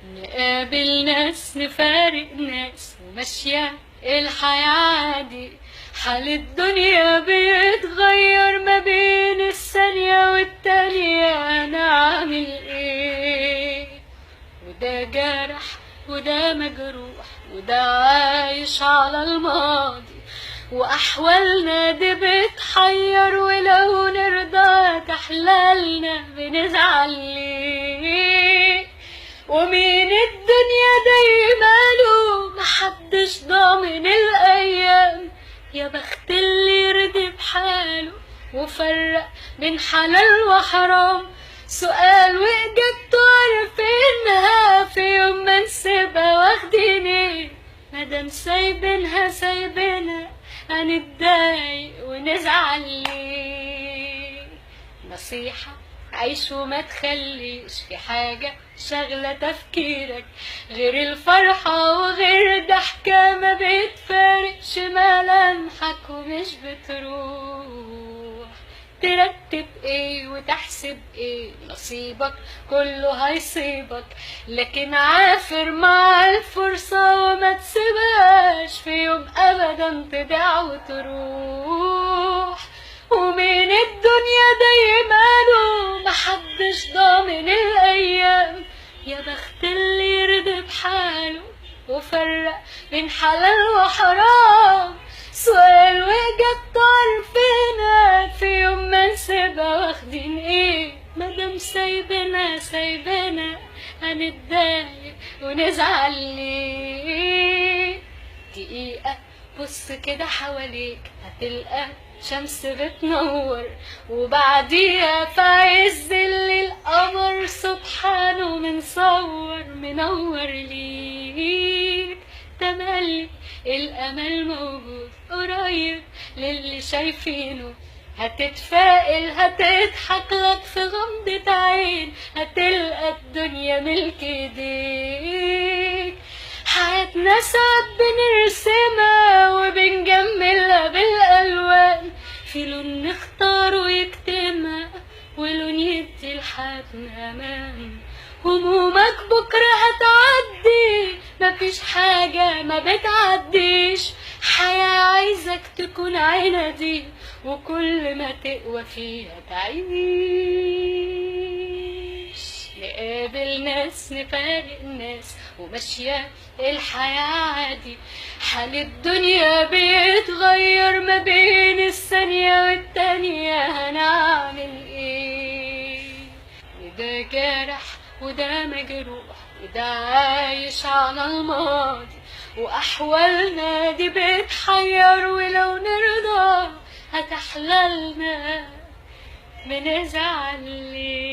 نقابل ناس نفارق ناس وماشية الحياة عادي. حال الدنيا بيتغير ما بين الثانية والتانية، أنا عامل إيه؟ وده جرح وده مجروح وده عايش على الماضي، وأحوالنا دي بتحير، ولو نرضى تحلالنا بنزعل ليه؟ ومين الدنيا دايما له محدش ضامن الأيام، يا بخت اللي يرضي بحاله وفرق بين حلال وحرام. سؤال وإجابته عارفينها، في يوم ما نسيبها واخدين ايه؟ مادام سايبينها سايبينها هنتضايق ونزعل ليه؟ نصيحة عيش وما تخليش في حاجة شغلة تفكيرك غير الفرحة وغير ضحكة ما بتفارقش ملامحك ومش بتروح. ترتب ايه وتحسب ايه؟ نصيبك كله هيصيبك، لكن عافر مع الفرصة وما تسيبهاش في يوم ابدا تضيع وتروح. ومين الدنيا دايما له محدش ضامن الايام، يا بخت اللي يرضي بحاله وفرق بين حلال وحرام. سؤال واجابته عارفينها، في يوم ما نسيبها واخدين ايه؟ مادام سايبنا سايبنا هنتضايق ونزعل ليه؟ دقيقة بص كده حواليك هتلقى شمس بتنور، وبعديها في عز الليل قمر سبحانه منور ليك. تملي الأمل موجود قريب للي شايفينه، هتتفائل هتضحك لك في غمضة عين، هتلقى الدنيا ملك ايديك. حياتنا ساعات بنرسمها وبنجملها بالألوان، في لون نختاره يكتمها ولون يدي لحياتنا أمان. همومك بكرة هتعدي، مفيش حاجة ما بتعديش، حياة عايزك تكون عنادي وكل ما تقوى فيها تعيش. نقابل ناس نفارق ناس وماشية الحياة عادي. حال الدنيا بيتغير ما بين الثانية والتانية، هنعمل ايه؟ وده جرح وده مجروح وده عايش على الماضي، وأحوالنا دي بتحير، ولو نرضى هتحللنا بنزعل ليه؟